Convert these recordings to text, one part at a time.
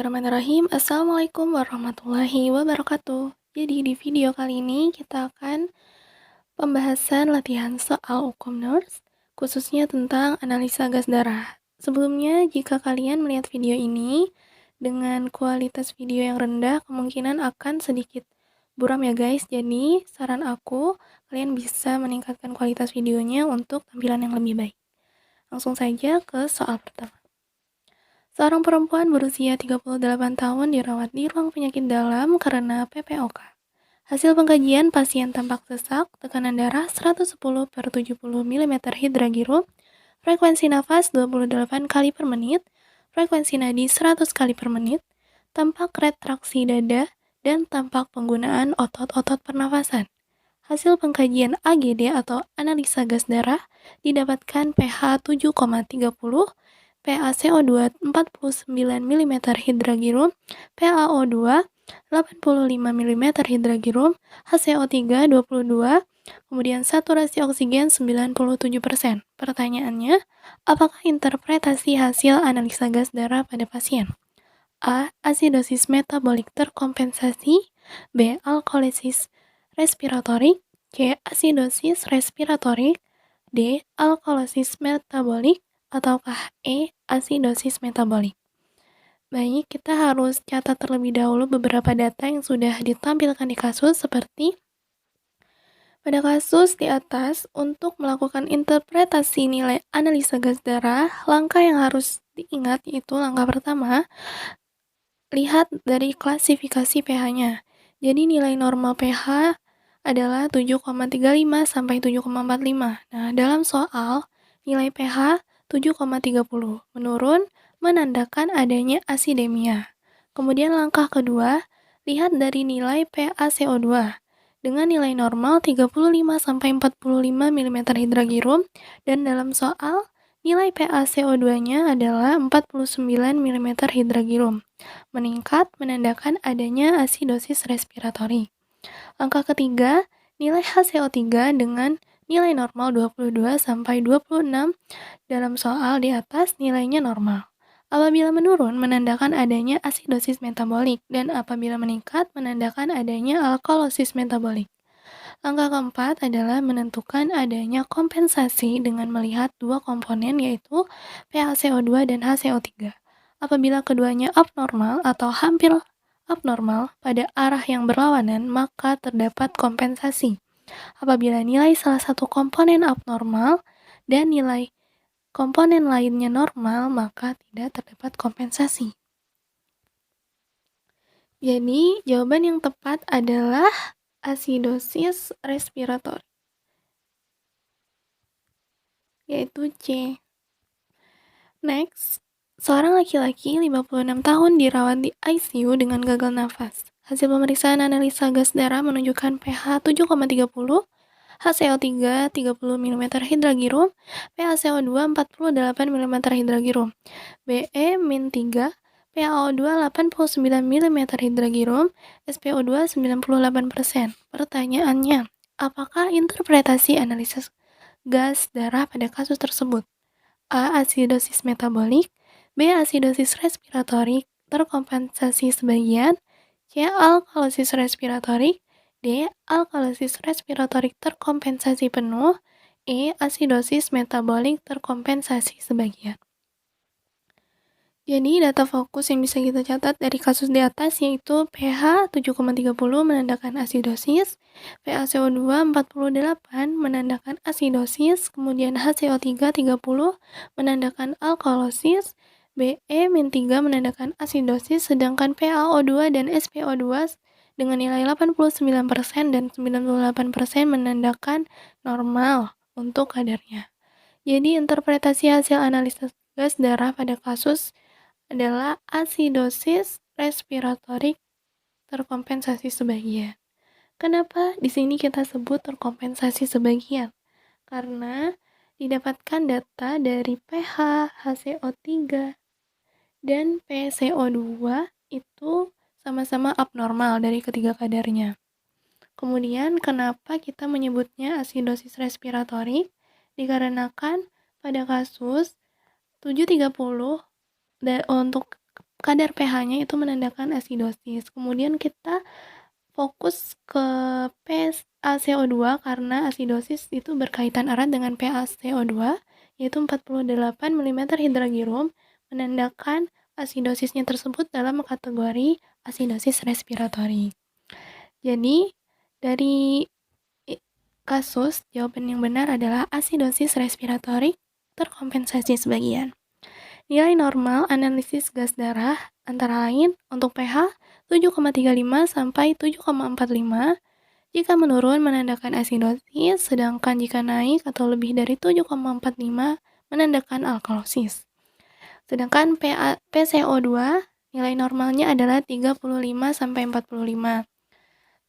Bismillahirrahmanirrahim. Assalamualaikum warahmatullahi wabarakatuh. Jadi di video kali ini kita akan pembahasan latihan soal hukum NURS, khususnya tentang analisa gas darah. Sebelumnya, jika kalian melihat video ini dengan kualitas video yang rendah, kemungkinan akan sedikit buram ya guys. Jadi saran aku, kalian bisa meningkatkan kualitas videonya untuk tampilan yang lebih baik. Langsung saja ke soal pertama. Seorang perempuan berusia 38 tahun dirawat di ruang penyakit dalam karena PPOK. Hasil pengkajian pasien tampak sesak, tekanan darah 110/70 mm hidragirum, frekuensi nafas 28 kali per menit, frekuensi nadi 100 kali per menit, tampak retraksi dada, dan tampak penggunaan otot-otot pernafasan. Hasil pengkajian AGD atau analisa gas darah didapatkan pH 7,30, PaCO2 49 mm hidragirum, PaO2 85 mm hidragirum, HCO3 22, kemudian saturasi oksigen 97%. Pertanyaannya, apakah interpretasi hasil analisa gas darah pada pasien? A. Asidosis metabolik terkompensasi. B. Alkalisis respiratorik. C. Asidosis respiratorik. D. Alkalosis metabolik. Ataukah E. Asidosis metabolik? Baik, kita harus catat terlebih dahulu beberapa data yang sudah ditampilkan di kasus seperti pada kasus di atas. Untuk melakukan interpretasi nilai analisa gas darah, langkah yang harus diingat yaitu langkah pertama, lihat dari klasifikasi pH-nya. Jadi nilai normal pH adalah 7,35 sampai 7,45. Nah, dalam soal nilai pH 7,30 menurun menandakan adanya asidemia. Kemudian langkah kedua, lihat dari nilai PaCO2 dengan nilai normal 35 sampai 45 mm hidragirum, dan dalam soal nilai PaCO2-nya adalah 49 mm hidragirum. Meningkat menandakan adanya asidosis respiratori. Langkah ketiga, nilai HCO3 dengan nilai normal 22 sampai 26, dalam soal di atas nilainya normal. Apabila menurun menandakan adanya asidosis metabolik, dan apabila meningkat menandakan adanya alkalosis metabolik. Langkah keempat adalah menentukan adanya kompensasi dengan melihat dua komponen yaitu PaCO2 dan HCO3. Apabila keduanya abnormal atau hampir abnormal pada arah yang berlawanan, maka terdapat kompensasi. Apabila nilai salah satu komponen abnormal dan nilai komponen lainnya normal, maka tidak terdapat kompensasi. Jadi, jawaban yang tepat adalah asidosis respiratori, yaitu C. Next, seorang laki-laki 56 tahun dirawat di ICU dengan gagal nafas. Hasil pemeriksaan analisa gas darah menunjukkan pH 7,30, HCO3 30 mm hidragirum, PaCO2 48 mm hidragirum, Be-3, PaO2 89 mm hidragirum, SpO2 98%. Pertanyaannya, apakah interpretasi analisis gas darah pada kasus tersebut? A. Asidosis metabolik. B. Asidosis respiratorik terkompensasi sebagian. C. Alkalosis respiratorik. D. Alkalosis respiratorik terkompensasi penuh. E. Asidosis metabolik terkompensasi sebagian. Jadi data fokus yang bisa kita catat dari kasus di atas yaitu pH 7,30 menandakan asidosis, PaCO2 48 menandakan asidosis, kemudian HCO3 30 menandakan alkalosis, Be-3 menandakan asidosis, sedangkan PaO2 dan SpO2 dengan nilai 89% dan 98% menandakan normal untuk kadarnya. Jadi interpretasi hasil analisis gas darah pada kasus adalah asidosis respiratorik terkompensasi sebagian. Kenapa di sini kita sebut terkompensasi sebagian? Karena didapatkan data dari pH, HCO3, dan PCO2 itu sama-sama abnormal dari ketiga kadarnya. Kemudian kenapa kita menyebutnya asidosis respiratorik? Dikarenakan pada kasus 730 untuk kadar pH-nya itu menandakan asidosis. Kemudian kita fokus ke PaCO2 karena asidosis itu berkaitan erat dengan PaCO2, yaitu 48 mm hidragirum, menandakan asidosisnya tersebut dalam kategori asidosis respiratori. Jadi, dari kasus, jawaban yang benar adalah asidosis respiratori terkompensasi sebagian. Nilai normal analisis gas darah antara lain untuk pH 7,35 sampai 7,45. Jika menurun menandakan asidosis, sedangkan jika naik atau lebih dari 7,45 menandakan alkalosis. Sedangkan PCO2 nilai normalnya adalah 35 sampai 45.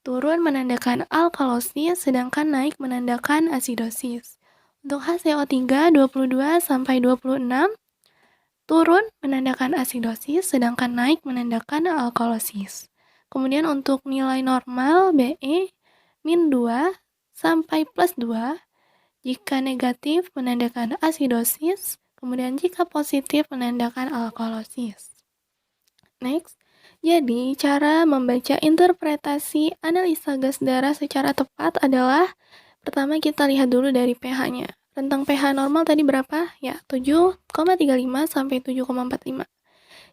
Turun menandakan alkalosis, sedangkan naik menandakan asidosis. Untuk HCO3 22 sampai 26, turun menandakan asidosis, sedangkan naik menandakan alkalosis. Kemudian untuk nilai normal BE min 2 sampai plus 2, jika negatif menandakan asidosis, kemudian jika positif menandakan alkalosis. Next, jadi cara membaca interpretasi analisa gas darah secara tepat adalah pertama kita lihat dulu dari pH-nya. Rentang pH normal tadi berapa? Ya, 7,35 sampai 7,45.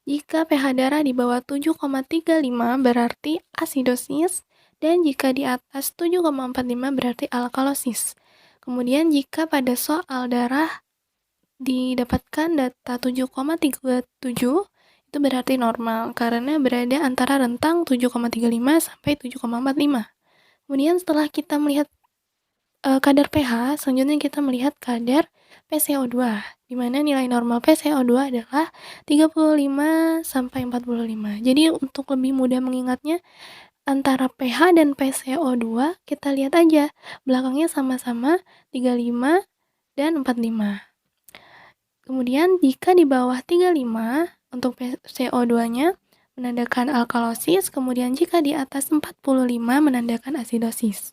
Jika pH darah di bawah 7,35 berarti asidosis, dan jika di atas 7,45 berarti alkalosis. Kemudian jika pada soal darah didapatkan data 7,37, itu berarti normal karena berada antara rentang 7,35 sampai 7,45. Kemudian setelah kita melihat kadar pH, selanjutnya kita melihat kadar PCO2, di mana nilai normal PCO2 adalah 35 sampai 45. Jadi untuk lebih mudah mengingatnya, antara pH dan PCO2 kita lihat aja, belakangnya sama-sama 35 dan 45. Kemudian jika di bawah 35 untuk PCO2-nya menandakan alkalosis, kemudian jika di atas 45 menandakan asidosis.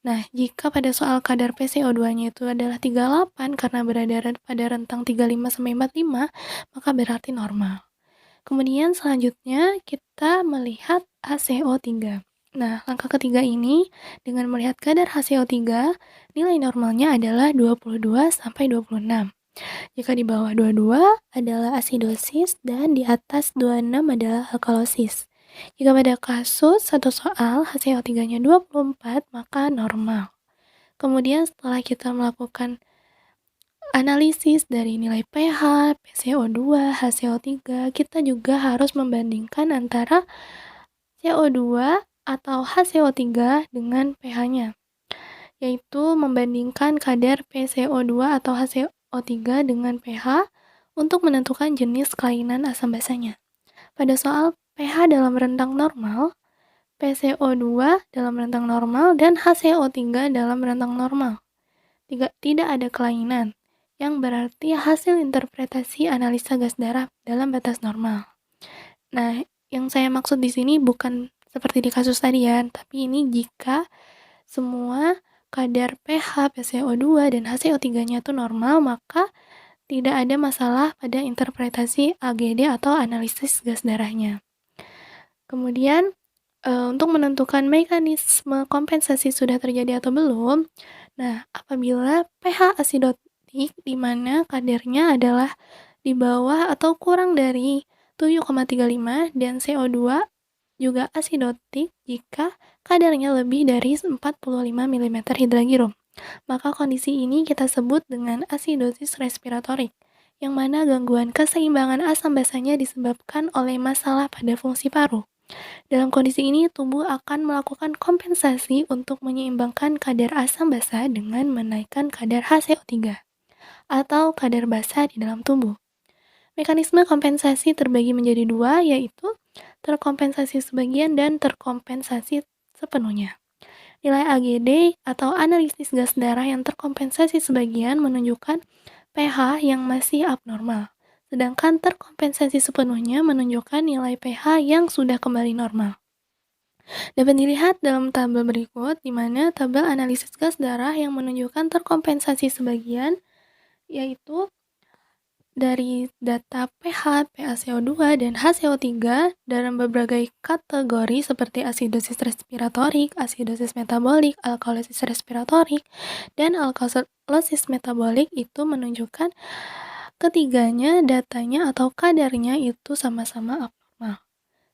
Nah, jika pada soal kadar PCO2-nya itu adalah 38 karena berada pada rentang 35 sampai 45, maka berarti normal. Kemudian selanjutnya kita melihat HCO3. Nah, langkah ketiga ini dengan melihat kadar HCO3, nilai normalnya adalah 22 sampai 26. Jika di bawah 22 adalah asidosis dan di atas 26 adalah alkalosis. Jika pada kasus satu soal HCO3-nya 24, maka normal. Kemudian setelah kita melakukan analisis dari nilai pH, PCO2, HCO3, kita juga harus membandingkan antara CO2 atau HCO3 dengan pH-nya, yaitu membandingkan kadar PCO2 atau HCO3 dengan pH untuk menentukan jenis kelainan asam basanya. Pada soal pH dalam rentang normal, PCO2 dalam rentang normal, dan HCO3 dalam rentang normal. Tidak ada kelainan, yang berarti hasil interpretasi analisa gas darah dalam batas normal. Nah, yang saya maksud di sini bukan seperti di kasus tadi ya, tapi ini jika semua kadar pH, PCO2, dan HCO3-nya itu normal, maka tidak ada masalah pada interpretasi AGD atau analisis gas darahnya. Kemudian, untuk menentukan mekanisme kompensasi sudah terjadi atau belum, nah, apabila pH asidotik di mana kadarnya adalah di bawah atau kurang dari 7,35 dan CO2 juga asidotik jika kadarnya lebih dari 45 mm hidragirum. Maka kondisi ini kita sebut dengan asidosis respiratorik, yang mana gangguan keseimbangan asam basanya disebabkan oleh masalah pada fungsi paru. Dalam kondisi ini, tubuh akan melakukan kompensasi untuk menyeimbangkan kadar asam basa dengan menaikkan kadar HCO3 atau kadar basa di dalam tubuh. Mekanisme kompensasi terbagi menjadi dua, yaitu terkompensasi sebagian dan terkompensasi sepenuhnya. Nilai AGD atau analisis gas darah yang terkompensasi sebagian menunjukkan pH yang masih abnormal, sedangkan terkompensasi sepenuhnya menunjukkan nilai pH yang sudah kembali normal. Dapat dilihat dalam tabel berikut, di mana tabel analisis gas darah yang menunjukkan terkompensasi sebagian, yaitu dari data pH, PaCO2, dan HCO3 dalam berbagai kategori seperti asidosis respiratorik, asidosis metabolik, alkalosis respiratorik, dan alkalosis metabolik itu menunjukkan ketiganya datanya atau kadarnya itu sama-sama abnormal.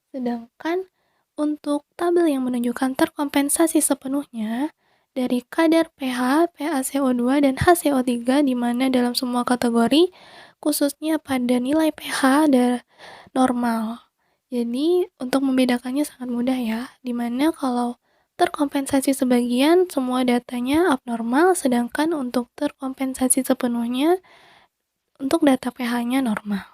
Sedangkan untuk tabel yang menunjukkan terkompensasi sepenuhnya dari kadar pH, PaCO2, dan HCO3 di mana dalam semua kategori khususnya pada nilai pH normal. Jadi untuk membedakannya sangat mudah ya, dimana kalau terkompensasi sebagian semua datanya abnormal, sedangkan untuk terkompensasi sepenuhnya untuk data pH-nya normal.